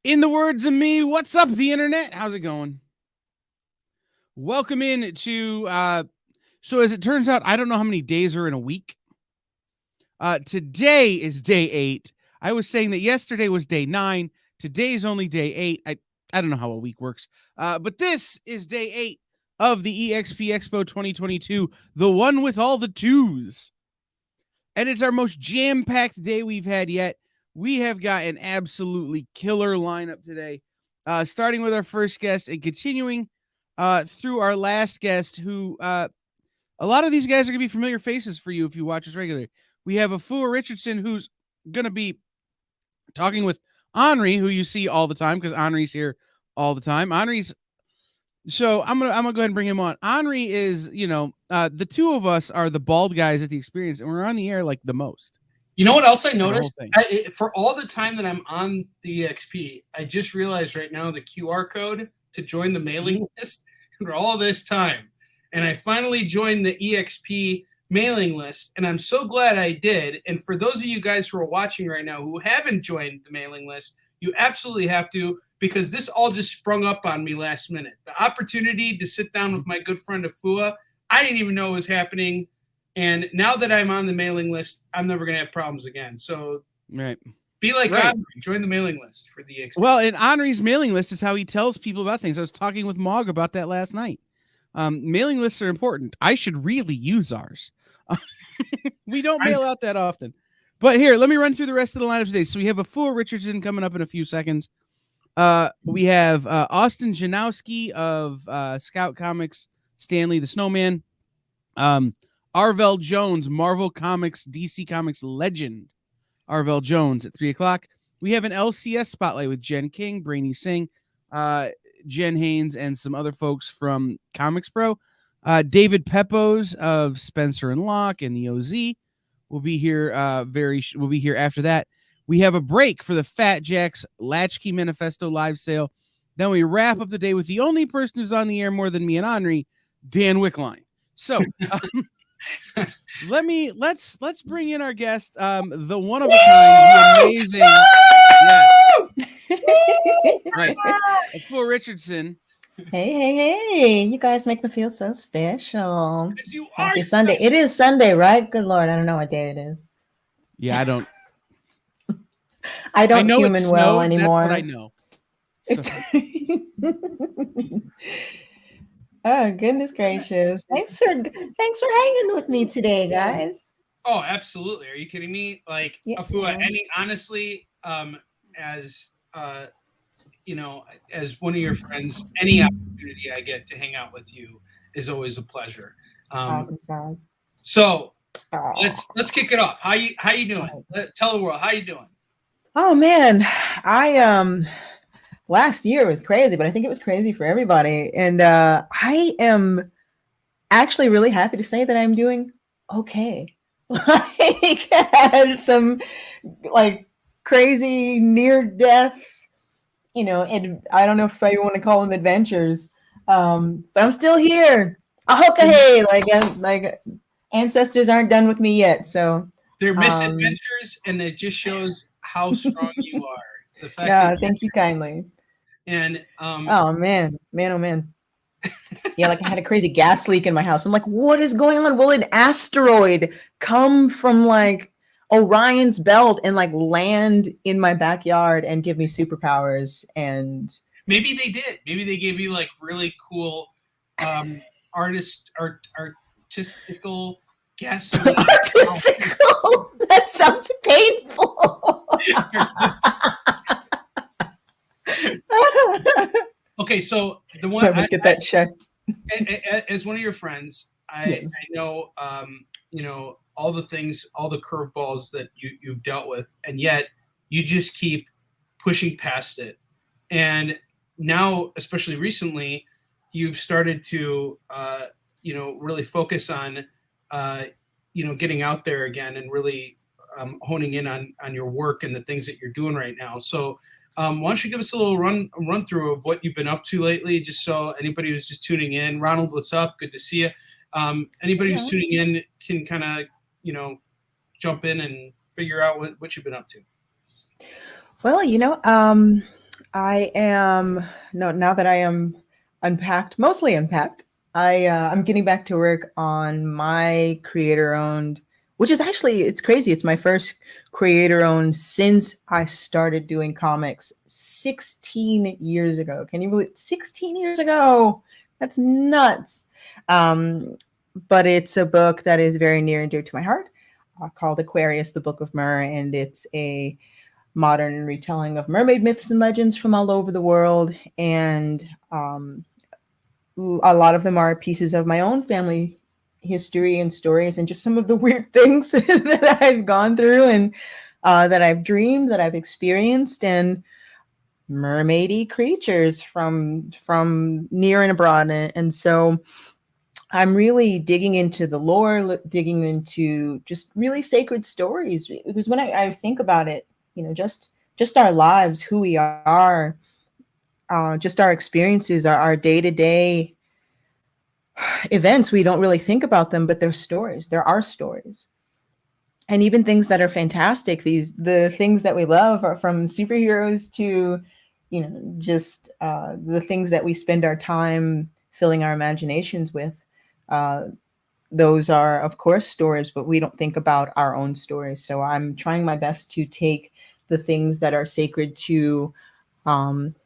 In the words of me, what's up, the internet? How's it going? Welcome in to, so as it turns out, I don't know how many days are in a week. Today is day 8. I was saying that yesterday was day 9. Today's only day 8. I don't know how a week works. But this is day 8 of the EXP Expo 2022, the one with all the twos. And it's our most jam-packed day we've had yet. We have got an absolutely killer lineup today, starting with our first guest and continuing through our last guest, who a lot of these guys are going to be familiar faces for you if you watch us regularly. We have Afua Richardson, who's going to be talking with Henri, who you see all the time because Henri's here all the time. So I'm gonna go ahead and bring him on. Henri is, the two of us are the bald guys at the experience, and we're on the air like the most. You know what else I noticed? For all the time that I'm on the EXP, I just realized right now the QR code to join the mailing list for all this time. And I finally joined the EXP mailing list, and I'm so glad I did. And for those of you guys who are watching right now who haven't joined the mailing list, you absolutely have to, because this all just sprung up on me last minute. The opportunity to sit down with my good friend Afua, I didn't even know it was happening. And now that I'm on the mailing list, I'm never going to have problems again. So be like Henri, join the mailing list for the EXP. Well, and Henri's mailing list is how he tells people about things. I was talking with Mog about that last night. Mailing lists are important. I should really use ours. We don't mail out that often. But here, let me run through the rest of the lineup today. So we have Afua Richardson coming up in a few seconds. We have Austin Janowski of Scout Comics, Stanley the Snowman. Arvell Jones, Marvel Comics, DC Comics legend. Arvell Jones at 3 o'clock. We have an LCS spotlight with Jen King, Brainy Singh, Jen Haynes, and some other folks from Comics Pro. David Pepos of Spencer and Locke and the OZ will be here. Will be here after that. We have a break for the Fat Jacks Latchkey Manifesto live sale. Then we wrap up the day with the only person who's on the air more than me and Henri, Dan Wickline. So let's bring in our guest, the one of a kind, the amazing, right, Afua Richardson. Hey! You guys make me feel so special. You Happy Sunday. It is Sunday, right? Good Lord, I don't know what day it is. Yeah, I don't. I don't human well anymore. That's what I know. So. Oh, goodness gracious. Thanks for hanging with me today, guys. Oh, absolutely. Are you kidding me? Like, yeah, Afua, honestly, as as one of your friends, any opportunity I get to hang out with you is always a pleasure. Awesome. So let's kick it off. How you doing? Tell the world, how you doing? Oh man, last year was crazy, but I think it was crazy for everybody. And I am actually really happy to say that I'm doing okay. I had some crazy near death, and I don't know if I want to call them adventures, but I'm still here. Okay, like ancestors aren't done with me yet. So they're misadventures, and it just shows how strong you are. The fact thank you kindly. And oh man. Yeah, I had a crazy gas leak in my house. I'm like, what is going on? Will an asteroid come from Orion's belt and land in my backyard and give me superpowers? And maybe they did. Maybe they gave you really cool artistical gas leak. Artistical? That sounds painful. Okay, so the one I get that checked. As one of your friends, I know all the things, all the curveballs that you've dealt with, and yet you just keep pushing past it. And now, especially recently, you've started to really focus on getting out there again and really honing in on your work and the things that you're doing right now. So why don't you give us a little run through of what you've been up to lately, just so anybody who's just tuning in. Ronald, what's up? Good to see you. Anybody who's tuning in can kind of jump in and figure out what you've been up to. Well, I am no now that I am mostly unpacked. I'm getting back to work on my creator-owned, which is actually it's crazy. It's my first creator-owned since I started doing comics 16 years ago. Can you believe 16 years ago? That's nuts. Um, but it's a book that is very near and dear to my heart, called Aquarius, the Book of Mer, and it's a modern retelling of mermaid myths and legends from all over the world. And a lot of them are pieces of my own family history and stories, and just some of the weird things that I've gone through and that I've dreamed, that I've experienced, and mermaidy creatures from near and abroad. And so I'm really digging into the lore, digging into just really sacred stories. Because when I think about it, just our lives, who we are, just our experiences, our day-to-day events, we don't really think about them, but they're stories. There are stories. And even things that are fantastic, the things that we love are from superheroes to, just the things that we spend our time filling our imaginations with. Those are, of course, stories, but we don't think about our own stories. So I'm trying my best to take the things that are sacred to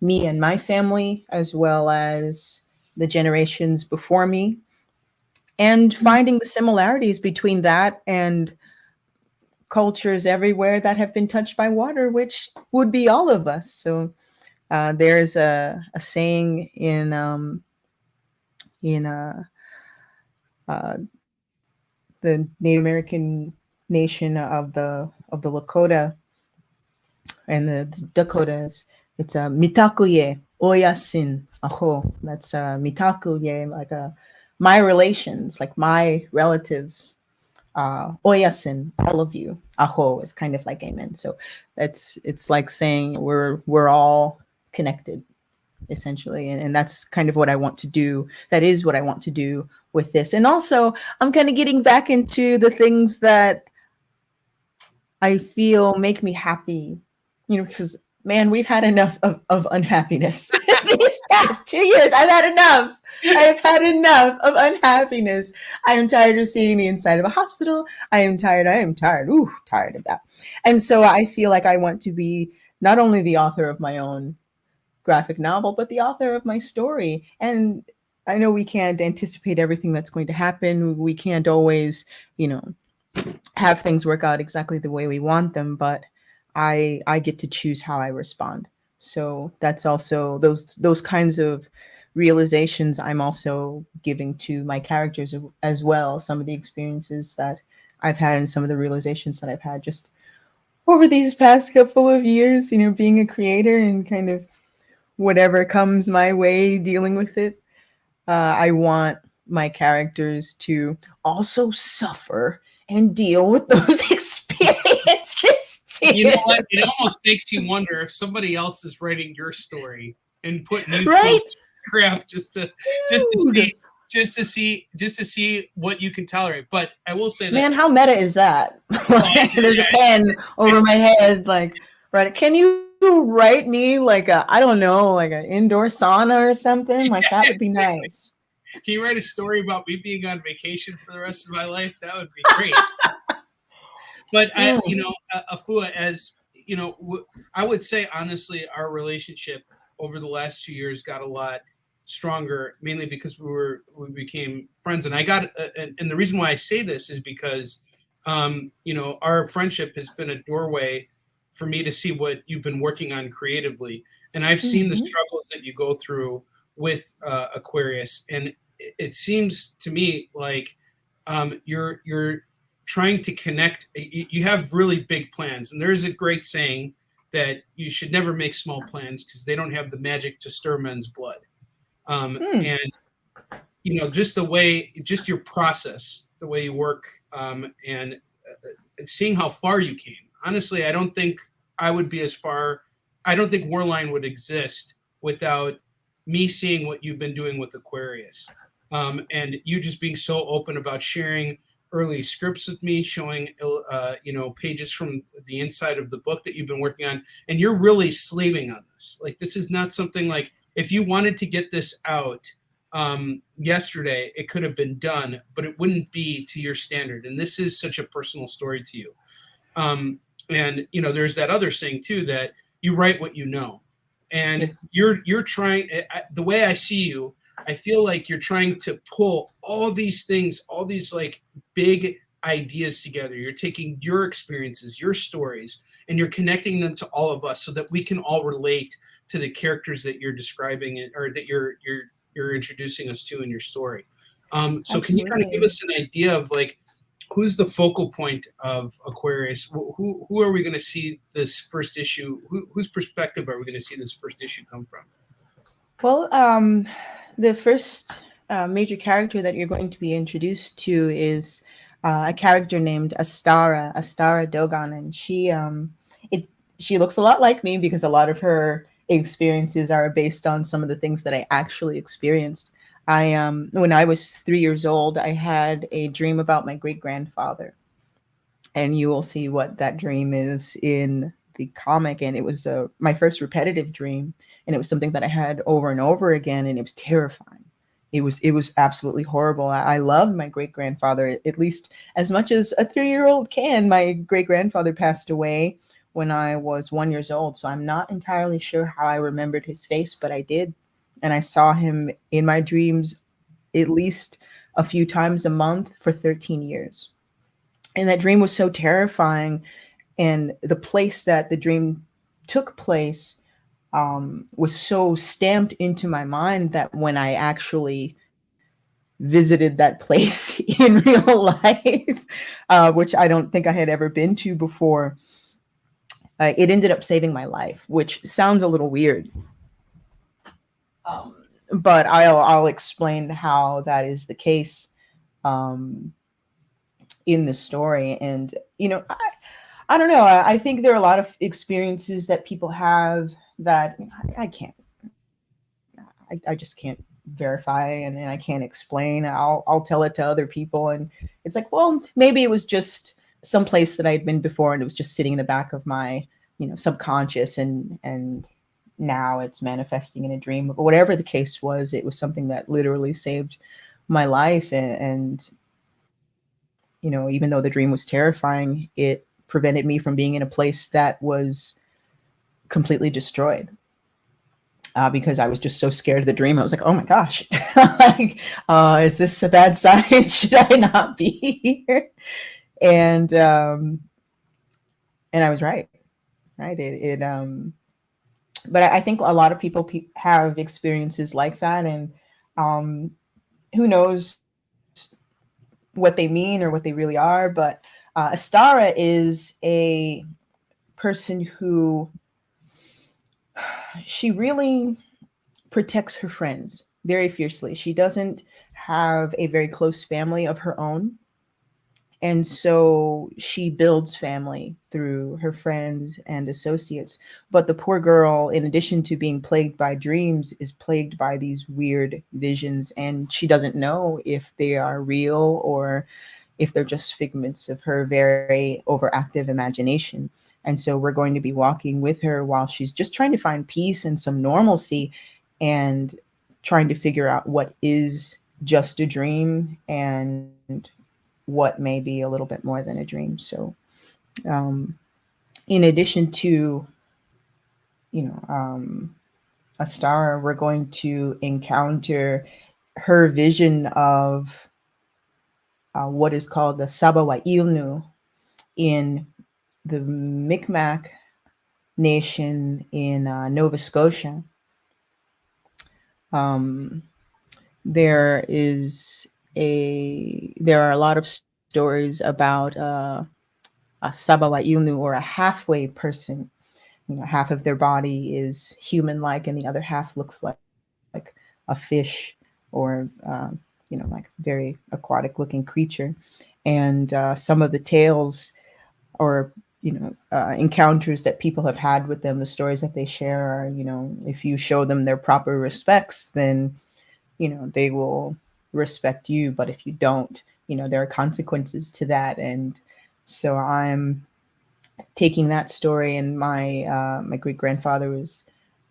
me and my family, as well as the generations before me, and finding the similarities between that and cultures everywhere that have been touched by water, which would be all of us. So there's a saying in the Native American nation of the Lakota and the Dakotas. It's a mitakuye oyasin aho. That's mitakuye, like my relations, like my relatives. Oyasin, all of you. Aho is kind of like amen. So it's like saying we're all connected, essentially, and that's kind of what I want to do. That is what I want to do with this. And also, I'm kind of getting back into the things that I feel make me happy, because man, we've had enough of unhappiness these past 2 years. I've had enough of unhappiness. I am tired of seeing the inside of a hospital. I am tired. Ooh, tired of that. And so I feel like I want to be not only the author of my own graphic novel, but the author of my story. And I know we can't anticipate everything that's going to happen. We can't always, have things work out exactly the way we want them, but I get to choose how I respond. So that's also those kinds of realizations I'm also giving to my characters as well. Some of the experiences that I've had and some of the realizations that I've had just over these past couple of years, being a creator and kind of whatever comes my way, dealing with it. I want my characters to also suffer and deal with those experiences too. You know what? It almost makes you wonder if somebody else is writing your story and putting you right? through crap just to see what you can tolerate. But I will say that, man, how meta is that? There's a pen over my head, like, right? Can you write me like I don't know, like an indoor sauna or something? Like that would be nice. Can you write a story about me being on vacation for the rest of my life? That would be great. But Afua, as you know, I would say honestly, our relationship over the last 2 years got a lot stronger, mainly because we became friends. And I got, and the reason why I say this is because, our friendship has been a doorway for me to see what you've been working on creatively, and I've seen the struggles that you go through with Aquarius, and it seems to me like you're trying to connect. You have really big plans, and there's a great saying that you should never make small plans because they don't have the magic to stir men's blood. And just your process, the way you work, and seeing how far you came. Honestly, I don't think I would be as far. I don't think Warline would exist without me seeing what you've been doing with Aquarius, and you just being so open about sharing early scripts with me, showing pages from the inside of the book that you've been working on, and you're really slaving on this. Like, this is not something like, if you wanted to get this out yesterday, it could have been done, but it wouldn't be to your standard. And this is such a personal story to you. And there's that other saying too, that you write what you know, and Yes. you're trying. The way I see you, I feel like you're trying to pull all these things, all these like big ideas together. You're taking your experiences, your stories, and you're connecting them to all of us so that we can all relate to the characters that you're describing, or that you're introducing us to in your story. So can you kind of give us an idea of like, who's the focal point of Aquarius? Who are we going to see this first issue? Whose perspective are we going to see this first issue come from? Well, the first major character that you're going to be introduced to is a character named Astara Dogan, and she looks a lot like me because a lot of her experiences are based on some of the things that I actually experienced. When I was 3 years old, I had a dream about my great-grandfather, and you will see what that dream is in the comic. And it was my first repetitive dream, and it was something that I had over and over again, and it was terrifying. It was absolutely horrible. I loved my great-grandfather, at least as much as a 3-year-old can. My great-grandfather passed away when I was 1 year old, so I'm not entirely sure how I remembered his face, but I did. And I saw him in my dreams at least a few times a month for 13 years. And that dream was so terrifying. And the place that the dream took place was so stamped into my mind that when I actually visited that place in real life, which I don't think I had ever been to before, it ended up saving my life, which sounds a little weird. But I'll explain how that is the case in the story. And, I don't know. I think there are a lot of experiences that people have that I just can't verify, and I can't explain. I'll tell it to other people, and it's like, well, maybe it was just some place that I'd been before, and it was just sitting in the back of my, subconscious, and now it's manifesting in a dream. But whatever the case was, it was something that literally saved my life. And even though the dream was terrifying, it prevented me from being in a place that was completely destroyed. Because I was just so scared of the dream. I was like, oh my gosh, like, is this a bad sign? Should I not be here? And I was right. But I think a lot of people have experiences like that, and who knows what they mean or what they really are. But Astara is a person who, she really protects her friends very fiercely. She doesn't have a very close family of her own. And so she builds family through her friends and associates. But the poor girl, in addition to being plagued by dreams, is plagued by these weird visions. And she doesn't know if they are real or if they're just figments of her very overactive imagination. And so we're going to be walking with her while she's just trying to find peace and some normalcy, and trying to figure out what is just a dream and what may be a little bit more than a dream. So in addition to, Astara, we're going to encounter her vision of what is called the Sabawa Ilnu in the Mi'kmaq Nation in Nova Scotia. There are a lot of stories about a Sabawa Ilnu, or a halfway person. Half of their body is human-like, and the other half looks like a fish, or like very aquatic-looking creature. And some of the tales or encounters that people have had with them, the stories that they share are, if you show them their proper respects, then they will respect you. But if you don't, there are consequences to that. And so I'm taking that story, and my great grandfather was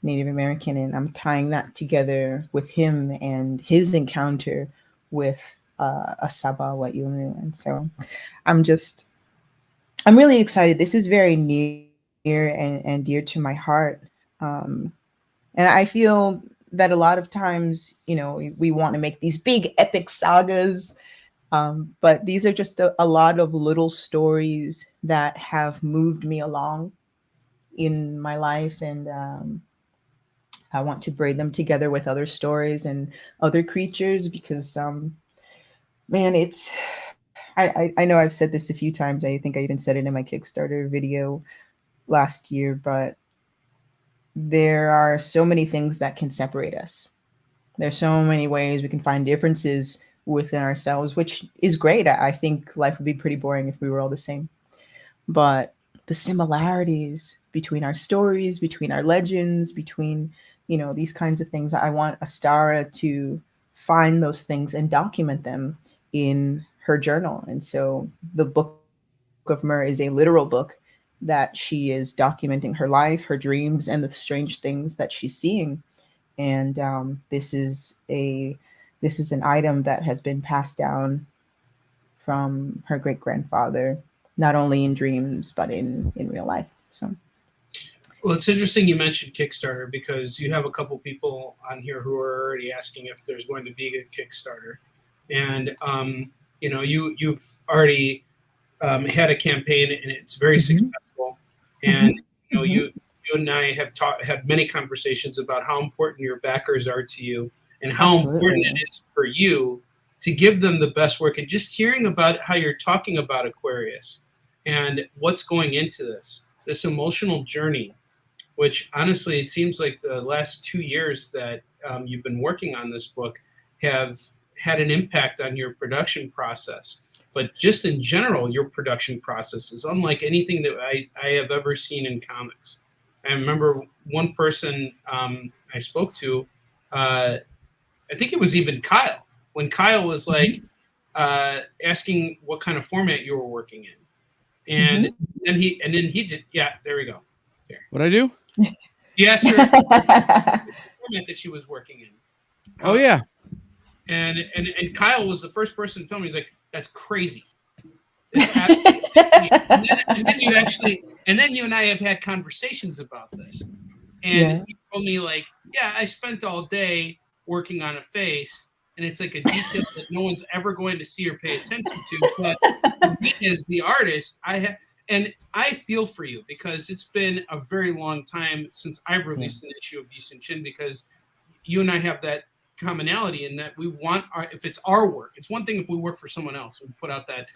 Native American, and I'm tying that together with him and his encounter with a Saba Waiunu. And so I'm really excited. This is very near and dear to my heart. And I feel that a lot of times, we want to make these big epic sagas, but these are just a lot of little stories that have moved me along in my life. And I want to braid them together with other stories and other creatures because, man, I know I've said this a few times. I think I even said it in my Kickstarter video last year, but there are so many things that can separate us. There's so many ways we can find differences within ourselves, which is great. I think life would be pretty boring if we were all the same. But the similarities between our stories, between our legends, between, these kinds of things, I want Astara to find those things and document them in her journal. And so the Book of Mer is a literal book that she is documenting her life, her dreams, and the strange things that she's seeing. And this is an item that has been passed down from her great grandfather, not only in dreams but in real life. So, well, it's interesting you mentioned Kickstarter because you have a couple people on here who are already asking if there's going to be a Kickstarter, and you've already had a campaign and it's very successful, and you and I have had many conversations about how important your backers are to you and how important it is for you to give them the best work. And just hearing about how you're talking about Aquarius and what's going into this emotional journey, which honestly, it seems like the last 2 years that you've been working on this book have had an impact on your production process. But just in general, your production process is unlike anything that I have ever seen in comics. I remember one person I spoke to, I think it was even Kyle, when Kyle was like asking what kind of format you were working in. And then he just, there we go. There. What'd I do? He asked her the format that she was working in. Oh, yeah. And Kyle was the first person to tell me, he's like, that's crazy. And then you and I have had conversations about this. And he told me, like, I spent all day working on a face, and it's like a detail that no one's ever going to see or pay attention to. But me as the artist, I feel for you because it's been a very long time since I've released an issue of Yisun Chin, because you and I have that commonality in that we want if it's our work. It's one thing if we work for someone else, we put out that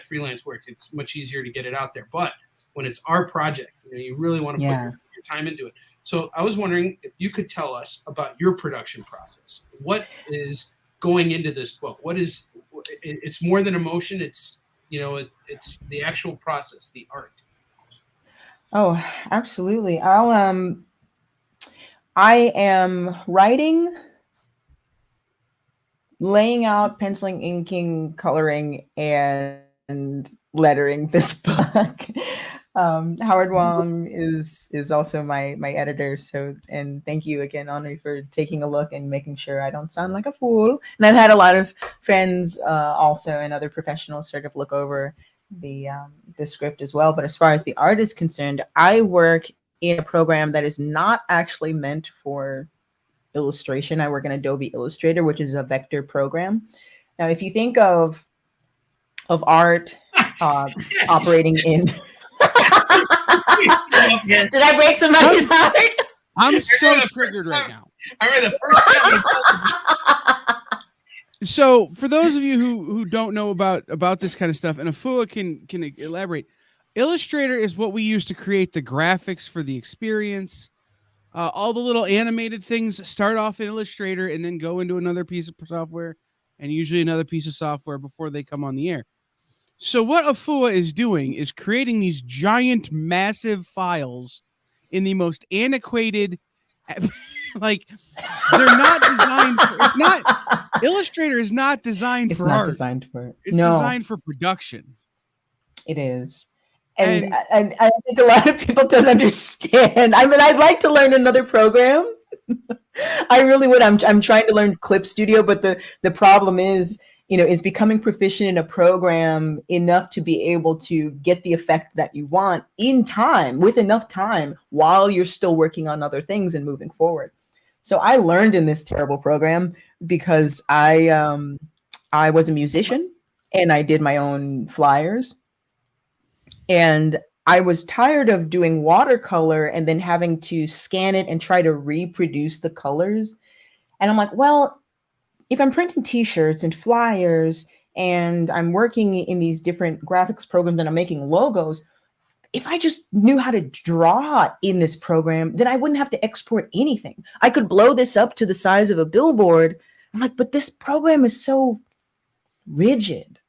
freelance work. It's much easier to get it out there. But when it's our project, you really want to put your time into it. So I was wondering if you could tell us about your production process. What is going into this book? It's more than emotion. It's it's the actual process, the art. Oh, absolutely. I am writing, laying out, penciling, inking, coloring, and lettering this book. Howard Wong is also my editor. So, and thank you again, Henri, for taking a look and making sure I don't sound like a fool. And I've had a lot of friends also and other professionals sort of look over the script as well. But as far as the art is concerned, I work in a program that is not actually meant for illustration. I work in Adobe Illustrator, which is a vector program. Now, if you think of art operating in did I break somebody's heart? I'm so triggered right now. I remember the first time. So for those of you who don't know about this kind of stuff, and Afua can elaborate, Illustrator is what we use to create the graphics for the experience. All the little animated things start off in Illustrator and then go into another piece of software, and usually another piece of software before they come on the air. So what Afua is doing is creating these giant, massive files in the most antiquated, like they're not designed. Illustrator is not designed It's for not art. designed for it. It's designed for production. It is. And I think a lot of people don't understand. I mean, I'd like to learn another program. I really would. I'm trying to learn Clip Studio, but the problem is, is becoming proficient in a program enough to be able to get the effect that you want in time, with enough time, while you're still working on other things and moving forward. So I learned in this terrible program because I was a musician and I did my own flyers. And I was tired of doing watercolor and then having to scan it and try to reproduce the colors. And I'm like, well, if I'm printing t-shirts and flyers and I'm working in these different graphics programs and I'm making logos, if I just knew how to draw in this program, then I wouldn't have to export anything. I could blow this up to the size of a billboard. I'm like, but this program is so rigid.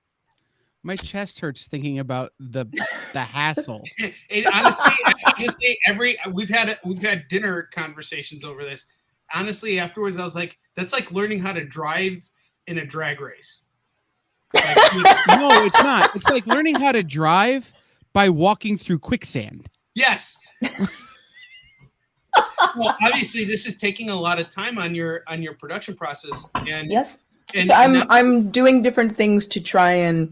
My chest hurts thinking about the hassle. honestly, we've had dinner conversations over this. Honestly, afterwards, I was like, that's like learning how to drive in a drag race. Like, no, it's not. It's like learning how to drive by walking through quicksand. Yes. Well, obviously, this is taking a lot of time on your production process. And yes. So I'm doing different things to try and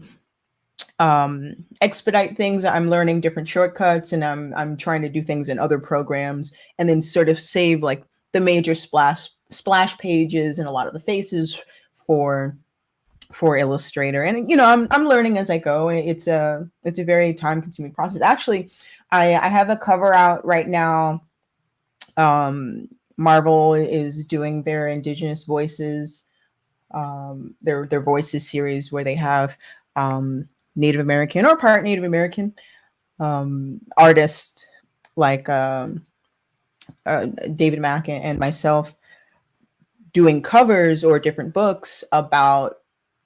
expedite things. I'm learning different shortcuts, and I'm trying to do things in other programs, and then sort of save like the major splash pages and a lot of the faces for Illustrator. And I'm learning as I go. It's a very time consuming process. Actually, I have a cover out right now. Marvel is doing their Indigenous Voices, their Voices series, where they have Native American or part Native American artists like David Mack and myself doing covers or different books about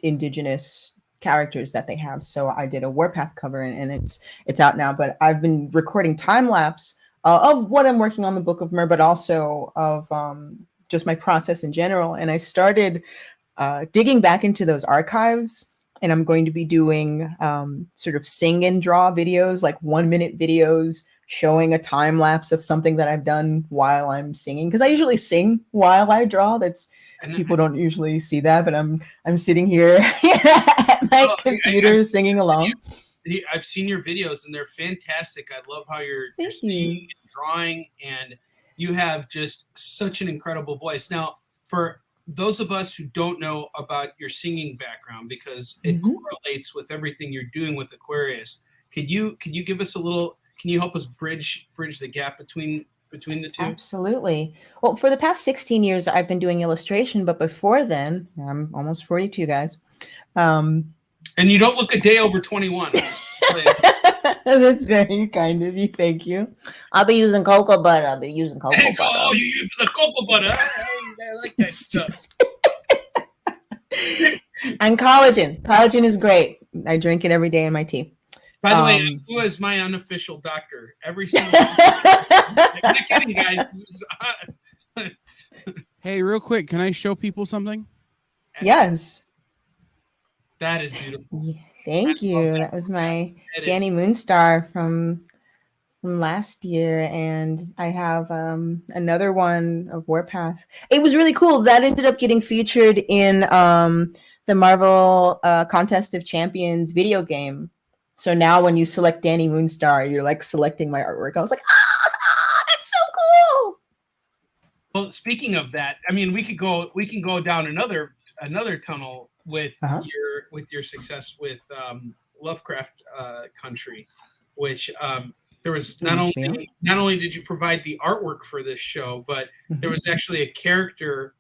Indigenous characters that they have. So I did a Warpath cover, and it's out now. But I've been recording time lapse of what I'm working on, the Book of Mer, but also of just my process in general. And I started digging back into those archives. And I'm going to be doing sort of sing and draw videos, like 1-minute videos showing a time lapse of something that I've done while I'm singing. Because I usually sing while I draw. People don't usually see that, but I'm sitting here at my computer singing along. I've seen your videos and they're fantastic. I love how you're singing and drawing, and you have just such an incredible voice. Now, for those of us who don't know about your singing background, because it correlates with everything you're doing with Aquarius, could you give us a little? Can you help us bridge the gap between the two? Absolutely. Well, for the past 16 years, I've been doing illustration, but before then, I'm almost 42, guys. And you don't look a day over 21. That's very kind of you. Thank you. I'll be using cocoa butter. Oh, you're using the cocoa butter. I like that stuff. And collagen. Collagen is great. I drink it every day in my tea. By the way, Afua is my unofficial doctor. Every single I'm not kidding, guys. Hey, real quick, can I show people something? Yes. That is beautiful. Thank you. That was my Danny Moonstar from last year, and I have another one of Warpath. It was really cool. That ended up getting featured in the Marvel Contest of Champions video game. So now when you select Danny Moonstar, you're like selecting my artwork. I was like, that's so cool. Well, speaking of that, I mean, we can go down another tunnel with your success with Lovecraft Country, which there was not only did you provide the artwork for this show, but there was actually a character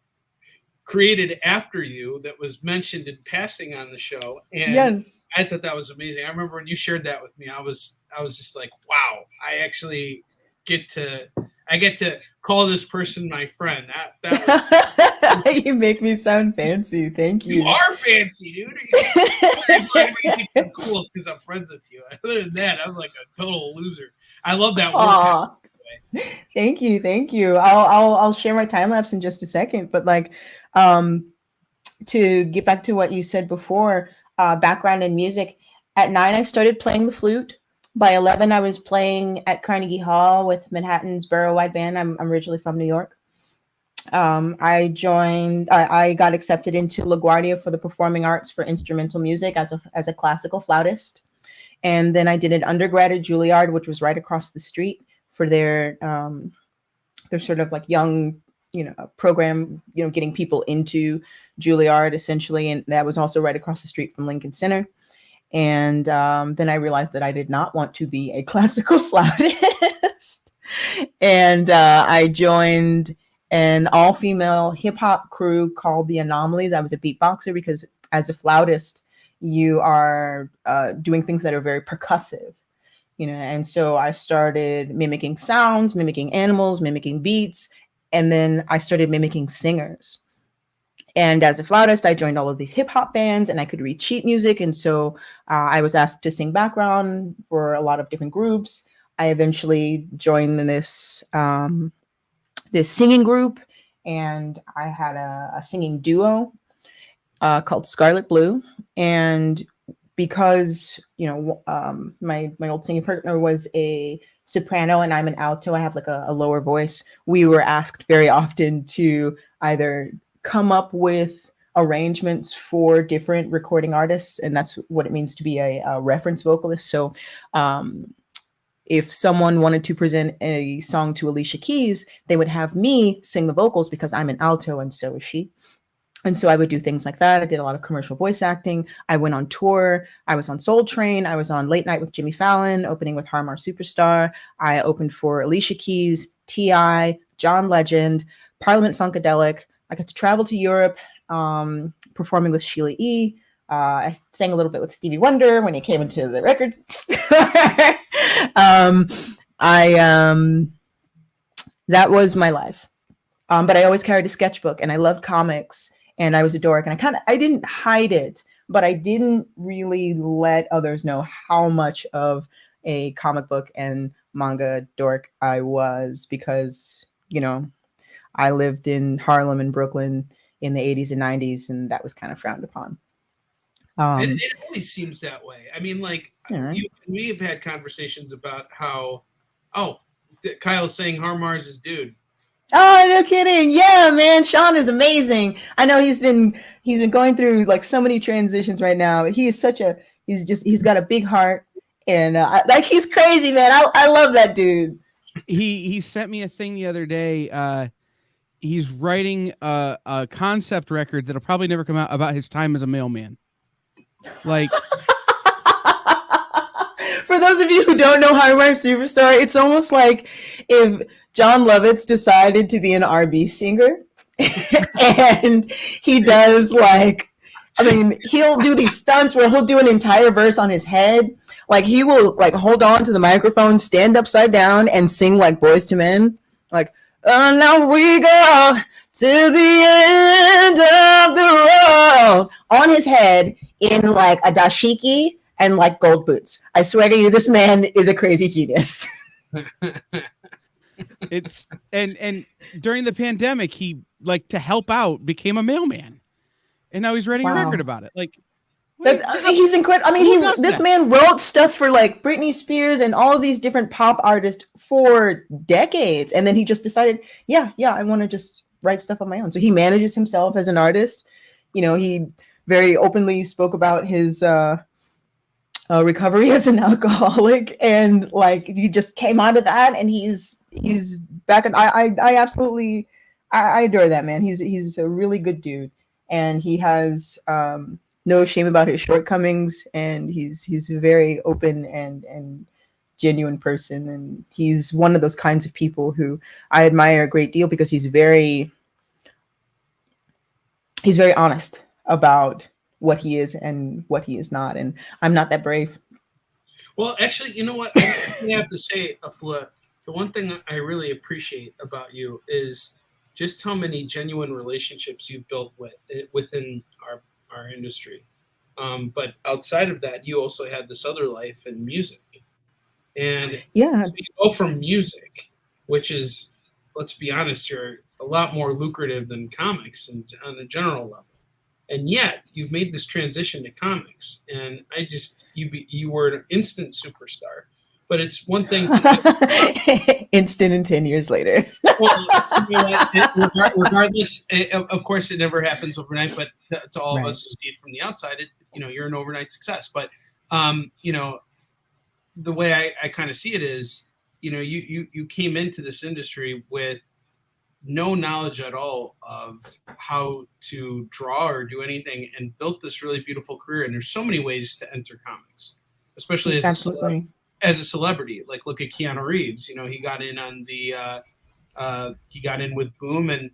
created after you that was mentioned in passing on the show, and yes, I thought that was amazing. I remember when you shared that with me, I was just like, wow, I actually get to call this person my friend. That was you make me sound fancy. Thank you. You are fancy, dude. I'm cool because I'm friends with you. Other than that, I'm like a total loser. I love that word. Thank you. I'll share my time lapse in just a second, but like to get back to what you said before, background in music. At 9, I started playing the flute. By 11, I was playing at Carnegie Hall with Manhattan's Borough Wide Band. I'm originally from New York. I got accepted into LaGuardia for the Performing Arts for instrumental music as a classical flautist. And then I did an undergrad at Juilliard, which was right across the street, for their sort of like young, program, getting people into Juilliard essentially. And that was also right across the street from Lincoln Center. And then I realized that I did not want to be a classical flautist. And I joined an all-female hip-hop crew called The Anomalies. I was a beatboxer because as a flautist, you are doing things that are very percussive, and so I started mimicking sounds, mimicking animals, mimicking beats, and then I started mimicking singers. And as a flautist, I joined all of these hip hop bands, and I could read sheet music. And so I was asked to sing background for a lot of different groups. I eventually joined this this singing group, and I had a singing duo called Scarlet Blue. And because my old singing partner was a soprano and I'm an alto, I have like a lower voice. We were asked very often to either come up with arrangements for different recording artists, and that's what it means to be a reference vocalist. So if someone wanted to present a song to Alicia Keys, they would have me sing the vocals because I'm an alto and so is she. And so I would do things like that. I did a lot of commercial voice acting. I went on tour. I was on Soul Train. I was on Late Night with Jimmy Fallon, opening with Harmar Superstar. I opened for Alicia Keys, T.I., John Legend, Parliament Funkadelic. I got to travel to Europe, performing with Sheila E. I sang a little bit with Stevie Wonder when he came into the record store. That was my life. But I always carried a sketchbook, and I loved comics, and I was a dork, and I didn't hide it, but I didn't really let others know how much of a comic book and manga dork I was, because, I lived in Harlem and Brooklyn in the 80s and 90s, and that was kind of frowned upon. It always seems that way. I mean, like, right. We have had conversations about how, Kyle's saying Harmar's his dude. Oh, no kidding. Yeah, man. Sean is amazing. I know he's been going through like so many transitions right now. He is he's got a big heart, and like, he's crazy, man. I love that dude. He sent me a thing the other day. He's writing a concept record that'll probably never come out about his time as a mailman. Like, for those of you who don't know Harmar Superstar, it's almost like if John Lovitz decided to be an R&B singer, and he does he'll do these stunts where he'll do an entire verse on his head. Like, he will like hold on to the microphone, stand upside down, and sing like Boyz II Men. Like, now we go to the end of the road, on his head in like a dashiki and like gold boots. I swear to you, this man is a crazy genius. It's and during the pandemic, he, like, to help out, became a mailman, and now he's writing a record about it. Like, he's incredible. I mean, this man wrote stuff for like Britney Spears and all of these different pop artists for decades, and then he just decided, I want to just write stuff on my own. So he manages himself as an artist. He very openly spoke about his recovery as an alcoholic, and like, he just came out of that, and he's back. And I absolutely adore that man. He's a really good dude, and he has no shame about his shortcomings, and he's a very open and genuine person, and he's one of those kinds of people who I admire a great deal, because he's very honest about what he is and what he is not, and I'm not that brave. Well, actually, you know what? I have to say, Afua, the one thing I really appreciate about you is just how many genuine relationships you've built within our industry. But outside of that, you also had this other life in music. And so you go from music, which is, let's be honest, you're a lot more lucrative than comics and on a general level. and yet you've made this transition to comics, and you were an instant superstar. But it's one thing to instant and 10 years later. Well, you know what? Regardless, of course, it never happens overnight. But to all of us who see it from the outside, you're an overnight success. But the way I kind of see it is, you came into this industry with no knowledge at all of how to draw or do anything, and built this really beautiful career. And there's so many ways to enter comics, especially as a celebrity. Like, look at Keanu Reeves. He got in on the he got in with Boom, and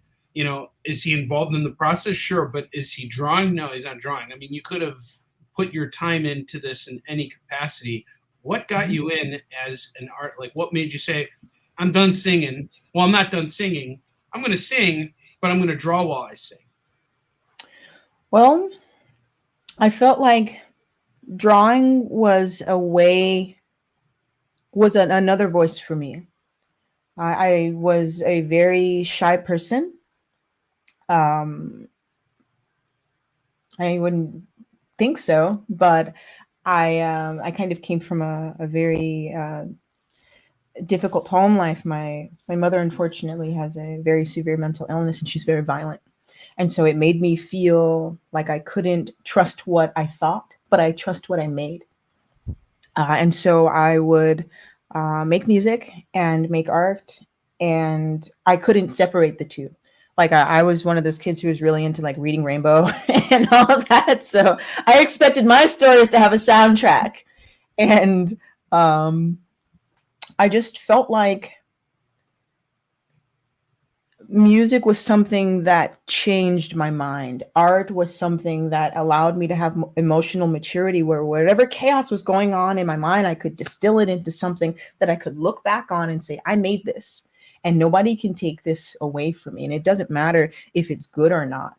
is he involved in the process? Sure, but is he drawing? No, he's not drawing. I mean, you could have put your time into this in any capacity. What got you in as an art? Like, what made you say, I'm done singing? Well, I'm not done singing. I'm going to sing, but I'm going to draw while I sing. Well, I felt like drawing was another voice for me. I was a very shy person. I wouldn't think so, but I kind of came from a very difficult home life. My mother, unfortunately, has a very severe mental illness, and she's very violent. And so it made me feel like I couldn't trust what I thought, but I trust what I made. And so I would make music and make art, and I couldn't separate the two. Like, I was one of those kids who was really into like reading Rainbow and all of that. So I expected my stories to have a soundtrack. And I just felt like music was something that changed my mind. Art was something that allowed me to have emotional maturity, where whatever chaos was going on in my mind, I could distill it into something that I could look back on and say, I made this, and nobody can take this away from me. And it doesn't matter if it's good or not.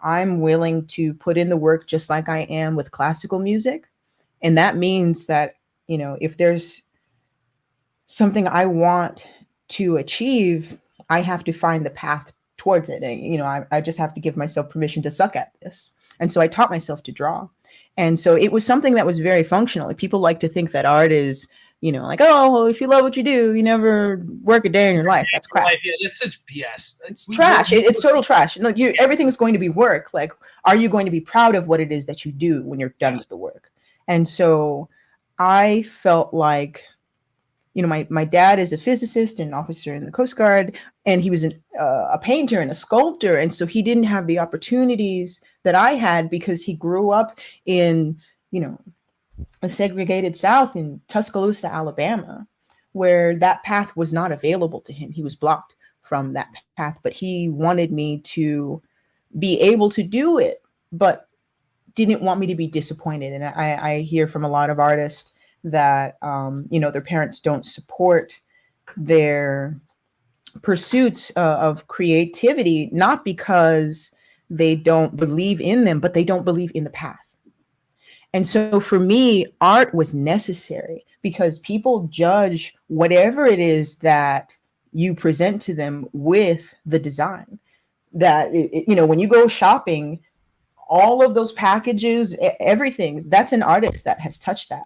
I'm willing to put in the work just like I am with classical music. And that means that, if there's something I want to achieve, I have to find the path towards it. And, I just have to give myself permission to suck at this. And so I taught myself to draw. And so it was something that was very functional. Like, people like to think that art is, like, oh, well, if you love what you do, you never work a day in your life. That's crap. Yeah, that's such BS. It's trash. It's total trash. Like, everything's going to be work. Like, are you going to be proud of what it is that you do when you're done with the work? And so I felt like, my dad is a physicist and an officer in the Coast Guard, and he was a painter and a sculptor. And so he didn't have the opportunities that I had, because he grew up in, a segregated South in Tuscaloosa, Alabama, where that path was not available to him. He was blocked from that path, but he wanted me to be able to do it, but didn't want me to be disappointed. And I hear from a lot of artists that, their parents don't support their pursuits of creativity, not because they don't believe in them, but they don't believe in the path. And so for me, art was necessary, because people judge whatever it is that you present to them with the design. That, when you go shopping, all of those packages, everything, that's an artist that has touched that.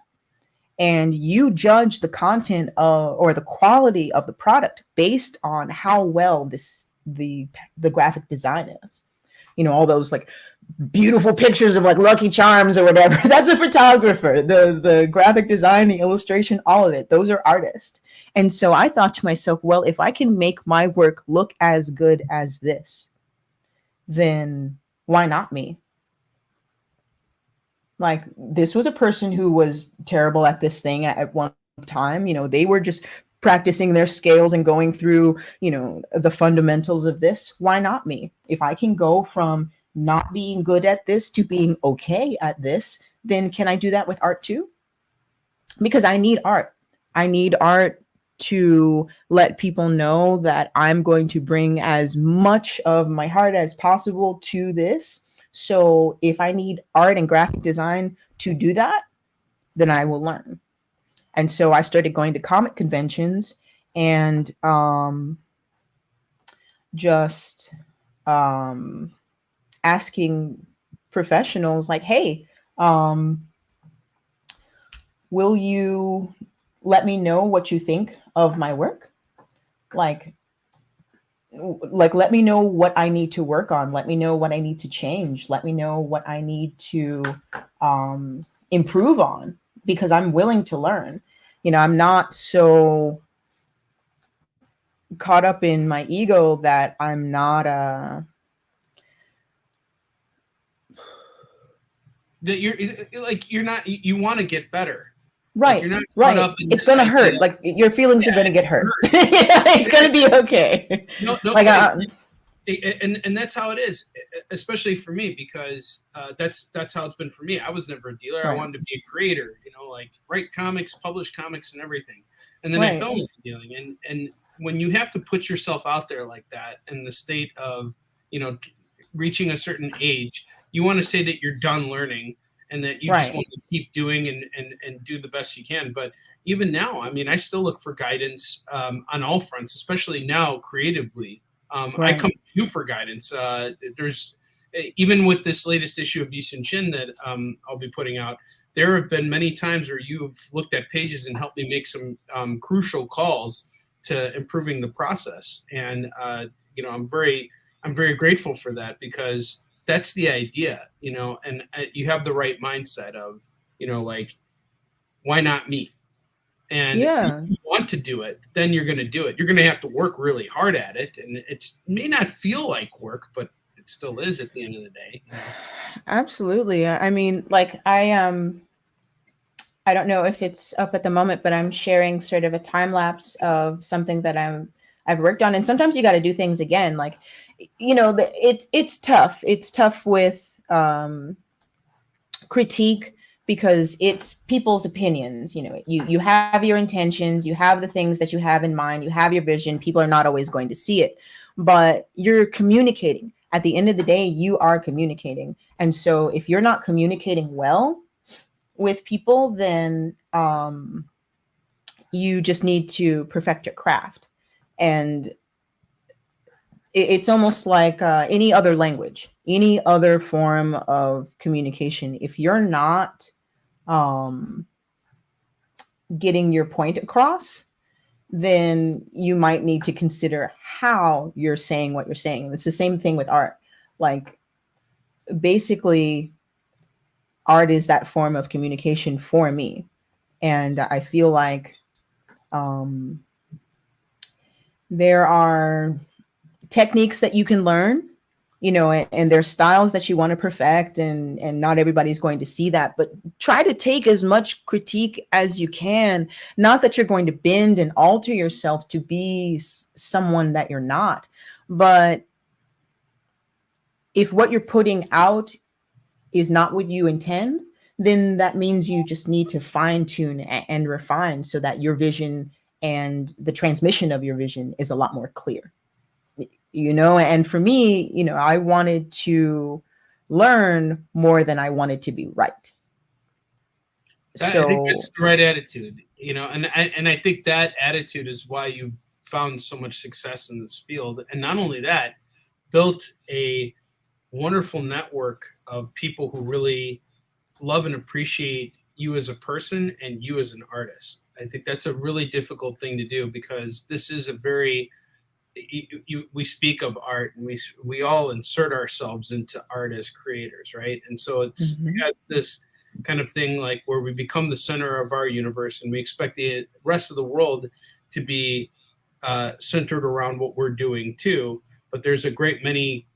And you judge the content or the quality of the product based on how well the graphic design is. All those like beautiful pictures of like Lucky Charms or whatever. That's a photographer. The graphic design, the illustration, all of it. Those are artists. And so I thought to myself, well, if I can make my work look as good as this, then why not me? Like, this was a person who was terrible at this thing at one time. They were just practicing their scales and going through, the fundamentals of this. Why not me? If I can go from not being good at this to being okay at this, then can I do that with art too? Because I need art. I need art to let people know that I'm going to bring as much of my heart as possible to this. So if I need art and graphic design to do that, then I will learn. And so I started going to comic conventions and asking professionals like, hey, will you let me know what you think of my work? Like, let me know what I need to work on. Let me know what I need to change. Let me know what I need to improve on, because I'm willing to learn. I'm not so caught up in my ego that I'm not that you're not, you want to get better. Right. Like you're not right. Up in it's gonna idea. hurt. Like your feelings are gonna get hurt. It's gonna be okay. No, like and that's how it is, especially for me, because that's how it's been for me. I was never a dealer. Right. I wanted to be a creator, like write comics, publish comics, and everything. And then I fell into dealing. And when you have to put yourself out there like that, in the state of reaching a certain age, you want to say that you're done learning and that you just want to keep doing and do the best you can. But even now, I mean, I still look for guidance on all fronts, especially now creatively. I come to you for guidance. There's even with this latest issue of Yushin Chin that I'll be putting out, there have been many times where you've looked at pages and helped me make some crucial calls to improving the process. And I'm very grateful for that, because that's the idea, and you have the right mindset of, like, why not me? And if you want to do it, then you're going to do it. You're going to have to work really hard at it. And it may not feel like work, but it still is at the end of the day. Absolutely. I mean, like I don't know if it's up at the moment, but I'm sharing sort of a time lapse of something that I've worked on. And sometimes you got to do things again. Like, it's tough. It's tough with critique, because it's people's opinions. You have your intentions, you have the things that you have in mind, you have your vision. People are not always going to see it, but you're communicating. At the end of the day, you are communicating. And so if you're not communicating well with people, then you just need to perfect your craft. And it's almost like any other language, any other form of communication. If you're not getting your point across, then you might need to consider how you're saying what you're saying. And it's the same thing with art. Like, basically, art is that form of communication for me. And I feel like there are techniques that you can learn, and there's styles that you want to perfect, and not everybody's going to see that, but try to take as much critique as you can. Not that you're going to bend and alter yourself to be someone that you're not, but if what you're putting out is not what you intend, then that means you just need to fine tune and refine so that your vision and the transmission of your vision is a lot more clear. And for me, I wanted to learn more than I wanted to be right. I think that's the right attitude, and I think that attitude is why you found so much success in this field. And not only that, built a wonderful network of people who really love and appreciate you as a person and you as an artist. I think that's a really difficult thing to do, because this is a very, we speak of art, and we all insert ourselves into art as creators, right? And so it has this kind of thing, like, where we become the center of our universe, and we expect the rest of the world to be centered around what we're doing too. But there's a great many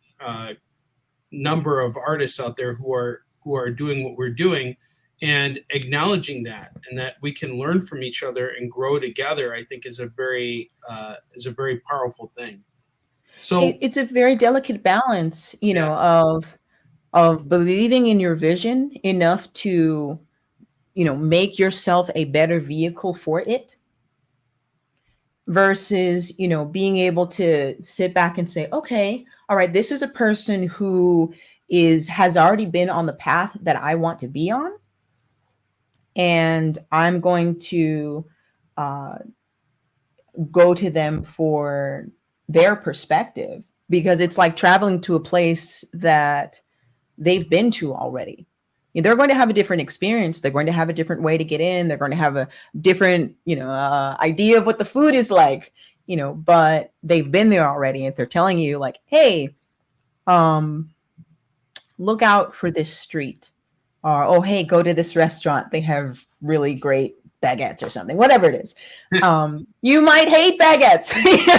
number of artists out there who are doing what we're doing, and acknowledging that, and that we can learn from each other and grow together, I think is a very powerful thing. So it's a very delicate balance, of believing in your vision enough to, make yourself a better vehicle for it, versus, being able to sit back and say, okay, all right, this is a person who has already been on the path that I want to be on. And I'm going to go to them for their perspective, because it's like traveling to a place that they've been to already. They're going to have a different experience. They're going to have a different way to get in. They're going to have a different, idea of what the food is like, but they've been there already. And they're telling you like, hey, look out for this street. Or, oh, hey, go to this restaurant. They have really great baguettes or something, whatever it is. You might hate baguettes,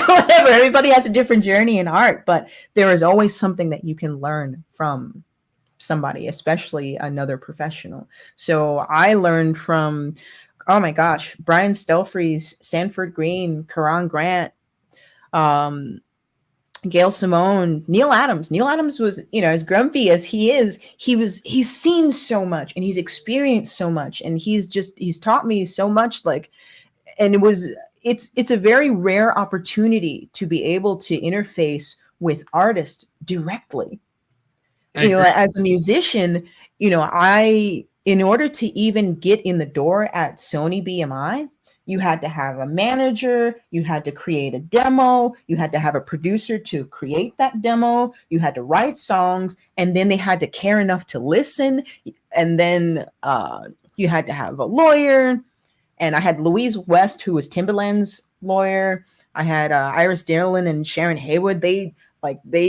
whatever. Everybody has a different journey in art, but there is always something that you can learn from somebody, especially another professional. So I learned from, oh my gosh, Brian Stelfreeze, Sanford Green, Karan Grant, Gail Simone, Neil Adams. Neil Adams was, as grumpy as he is, he's seen so much and he's experienced so much, and he's taught me so much. Like, and it's a very rare opportunity to be able to interface with artists directly. As a musician, in order to even get in the door at Sony BMI, you had to have a manager, you had to create a demo, you had to have a producer to create that demo, you had to write songs, and then they had to care enough to listen. And then you had to have a lawyer. And I had Louise West, who was Timbaland's lawyer. I had Iris Dillon and Sharon Haywood. Iris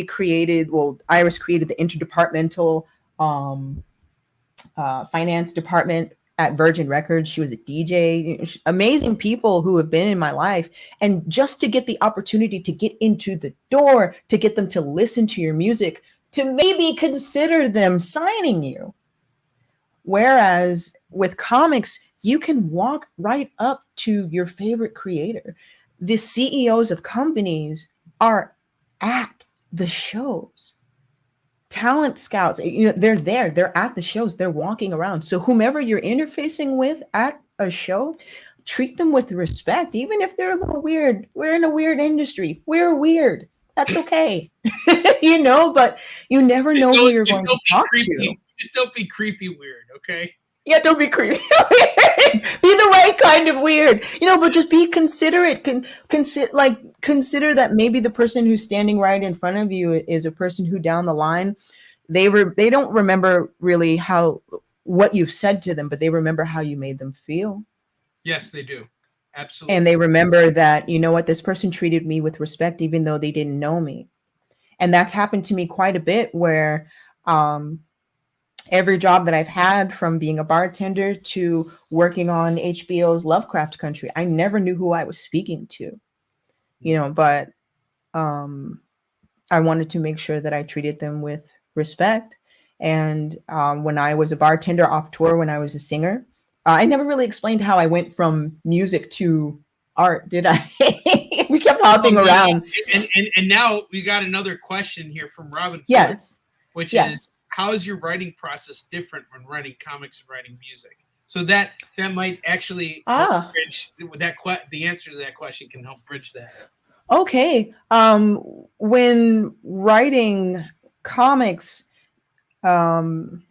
created the interdepartmental finance department at Virgin Records. She was a DJ. Amazing people who have been in my life. And just to get the opportunity to get into the door, to get them to listen to your music, to maybe consider them signing you. Whereas with comics, you can walk right up to your favorite creator. The CEOs of companies are at the shows. Talent scouts, they're there, they're at the shows, they're walking around. So whomever you're interfacing with at a show, treat them with respect, even if they're a little weird. We're in a weird industry. We're weird. That's okay. But you never know who you're going to talk to. Just don't be creepy weird, okay? Yeah, don't be creepy. Be the right kind of weird, but just be considerate. Consider that maybe the person who's standing right in front of you is a person who down the line, they don't remember really what you've said to them, but they remember how you made them feel. Yes, they do. Absolutely. And they remember that, this person treated me with respect, even though they didn't know me. And that's happened to me quite a bit, where, every job that I've had, from being a bartender to working on HBO's Lovecraft Country, I never knew who I was speaking to, but I wanted to make sure that I treated them with respect. And when I was a bartender off tour, when I was a singer, I never really explained how I went from music to art, did I? We kept hopping around. And now we got another question here from Robin. Yes. Which is, how is your writing process different when writing comics and writing music? So that might actually bridge the answer to that question can help bridge that. Okay. When writing comics, you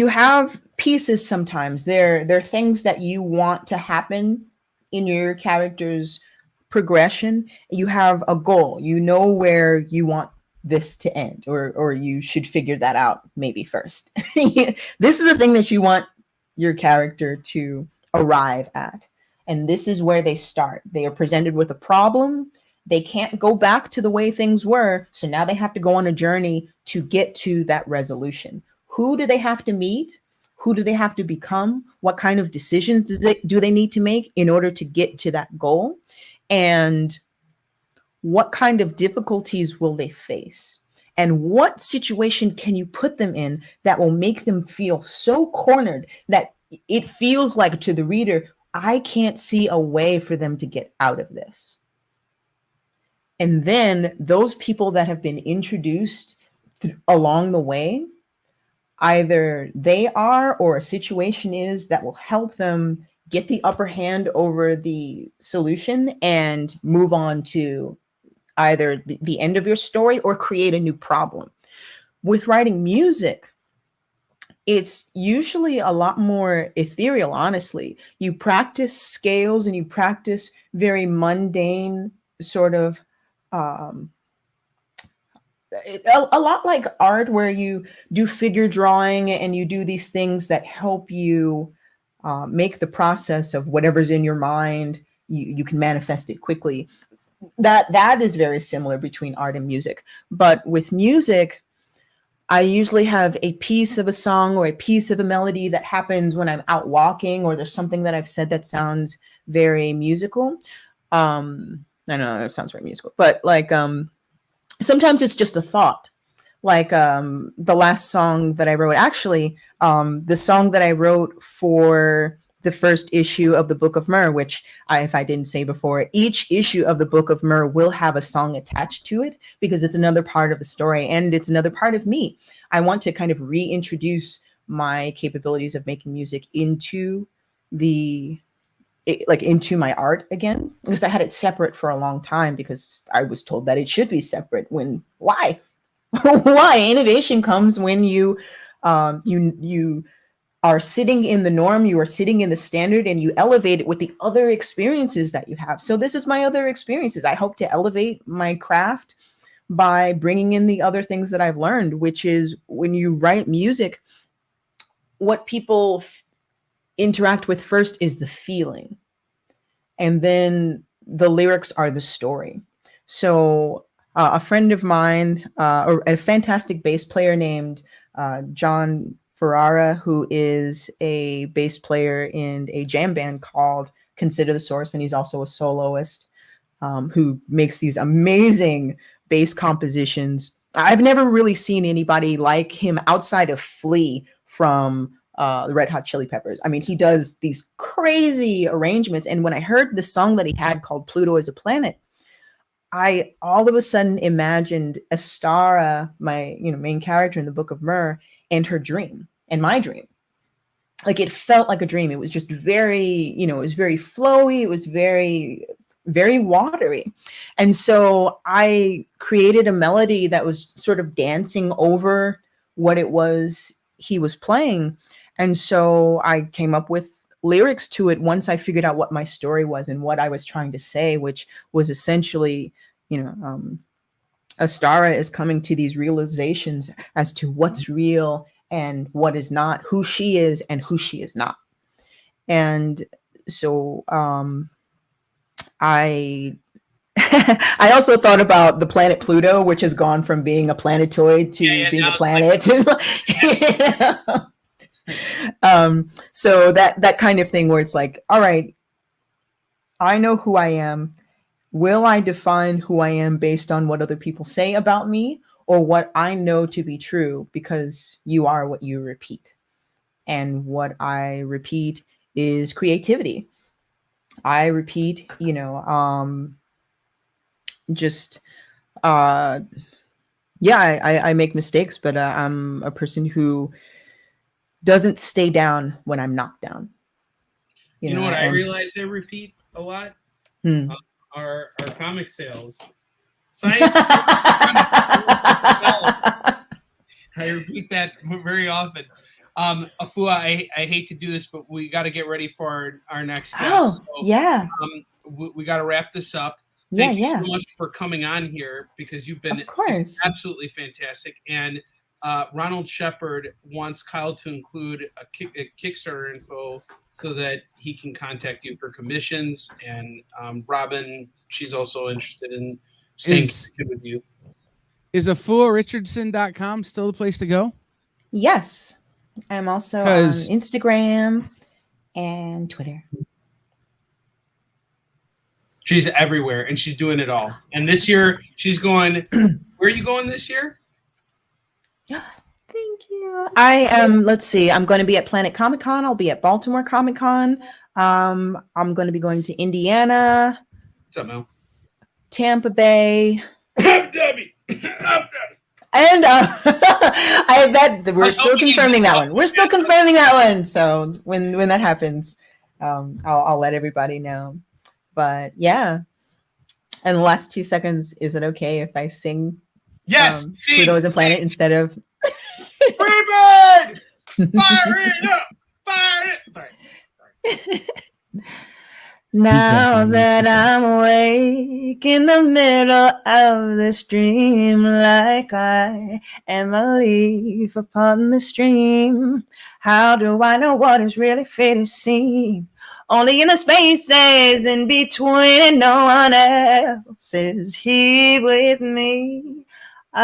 have pieces sometimes. They're things that you want to happen in your character's progression. You have a goal. You know where you want this to end, or you should figure that out maybe first. This is the thing that you want your character to arrive at. And this is where they start. They are presented with a problem. They can't go back to the way things were. So now they have to go on a journey to get to that resolution. Who do they have to meet? Who do they have to become? What kind of decisions do they need to make in order to get to that goal? And what kind of difficulties will they face? And what situation can you put them in that will make them feel so cornered that it feels like, to the reader, I can't see a way for them to get out of this? And then those people that have been introduced along the way, either they are, or a situation is that will help them get the upper hand over the solution and move on to either the end of your story or create a new problem. With writing music, it's usually a lot more ethereal, honestly. You practice scales and you practice very mundane sort of a lot like art, where you do figure drawing and you do these things that help you make the process of whatever's in your mind, you can manifest it quickly. That is very similar between art and music. But with music, I usually have a piece of a song or a piece of a melody that happens when I'm out walking, or there's something that I've said that sounds very musical. I know it sounds very musical, but like sometimes it's just a thought. Like the last song that I wrote, actually, the song that I wrote for the first issue of the Book of Mer, which if I didn't say before, each issue of the Book of Mer will have a song attached to it, because it's another part of the story and it's another part of me. I want to kind of reintroduce my capabilities of making music into into my art again, because I had it separate for a long time, because I was told that it should be separate. Why? Why? Innovation comes when you are sitting in the norm, you are sitting in the standard, and you elevate it with the other experiences that you have. So this is my other experiences. I hope to elevate my craft by bringing in the other things that I've learned, which is when you write music, what people interact with first is the feeling, and then the lyrics are the story. So a friend of mine, or a fantastic bass player named John Ferrara, who is a bass player in a jam band called Consider the Source, and he's also a soloist who makes these amazing bass compositions. I've never really seen anybody like him outside of Flea from the Red Hot Chili Peppers. I mean, he does these crazy arrangements. And when I heard the song that he had called Pluto is a Planet, I all of a sudden imagined Astara, my main character in the Book of Mer, and her dream and my dream. Like, it felt like a dream. It was just very, it was very flowy. It was very, very watery. And so I created a melody that was sort of dancing over what it was he was playing. And so I came up with lyrics to it once I figured out what my story was and what I was trying to say, which was essentially, Astara is coming to these realizations as to what's real and what is not, who she is and who she is not. And so I I also thought about the planet Pluto, which has gone from being a planetoid to being a planet. So that kind of thing where it's like, all right, I know who I am. Will I define who I am based on what other people say about me, or what I know to be true? Because you are what you repeat. And what I repeat is creativity. I repeat, I make mistakes, but I'm a person who doesn't stay down when I'm knocked down. You know what I realized I repeat a lot? Our comic sales. Science. I repeat that very often. Afua, I hate to do this, but we got to get ready for our next guest. Oh, so, yeah. We got to wrap this up. Thank you so much for coming on here, because you've been absolutely fantastic. And Ronald Shepard wants Kyle to include a Kickstarter info so that he can contact you for commissions. And Robin, she's also interested in staying connected with you. Is AfuaRichardson.com still the place to go? Yes. I'm also on Instagram and Twitter. She's everywhere, and she's doing it all. And this year, she's going. Where are you going this year? Thank you. I am. Let's see. I'm going to be at Planet Comic Con. I'll be at Baltimore Comic Con. I'm going to be going to Indiana. What's up, Mel? Tampa Bay. Abu Dhabi. And we're still confirming that one. We're still confirming that one. So when that happens, I'll let everybody know. But yeah. And the last 2 seconds, is it okay if I sing? Yes. Pluto is a Planet instead of Freebird! Fire it up! Fire it! Sorry. Now that I'm awake in the middle of this dream, like I am a leaf upon the stream, how do I know what is really fit to see? Only in the spaces in between, and no one else is here with me. Oh,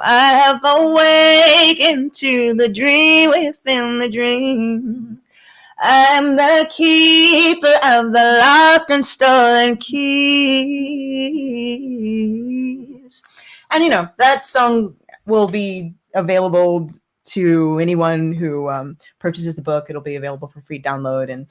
I have awakened to the dream within the dream. I'm the keeper of the lost and stolen keys. And you know, that song will be available to anyone who purchases the book. It'll be available for free download, and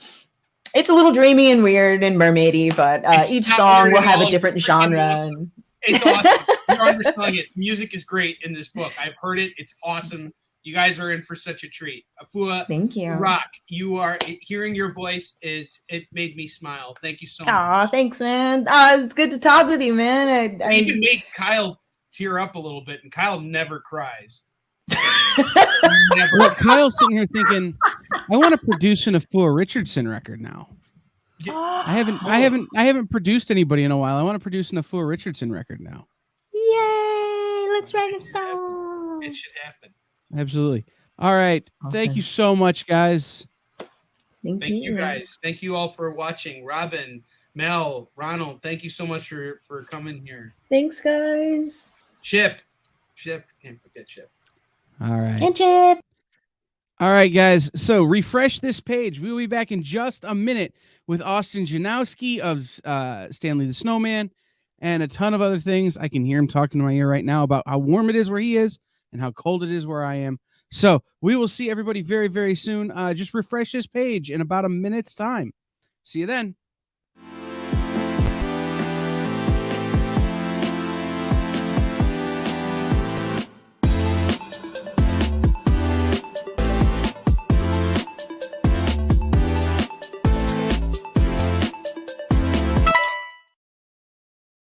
it's a little dreamy and weird and mermaidy, but each song will have a different genre. Awesome. It's awesome. You're underselling it. Music is great in this book. I've heard it. It's awesome. You guys are in for such a treat. Afua, thank you. Rock, you are hearing your voice. It made me smile. Thank you so much. Aw, thanks, man. It's good to talk with you, man. I even made Kyle tear up a little bit, and Kyle never cries. Never. Well, Kyle's sitting here thinking, I want to produce an Afua Richardson record now. I haven't produced anybody in a while. I want to produce an Afua Richardson record now. Yay! Let's write a song. It should happen. Absolutely. All right. Awesome. Thank you so much, guys. Thank you, guys. Thank you all for watching. Robin, Mel, Ronald, thank you so much for coming here. Thanks, guys. Chip, can't forget Chip. All right. And Chip. All right, guys. So refresh this page. We'll be back in just a minute with Austin Janowski of Stanley the Snowman and a ton of other things. I can hear him talking to my ear right now about how warm it is where he is and how cold it is where I am. So we will see everybody very, very soon. Just refresh this page in about a minute's time. See you then.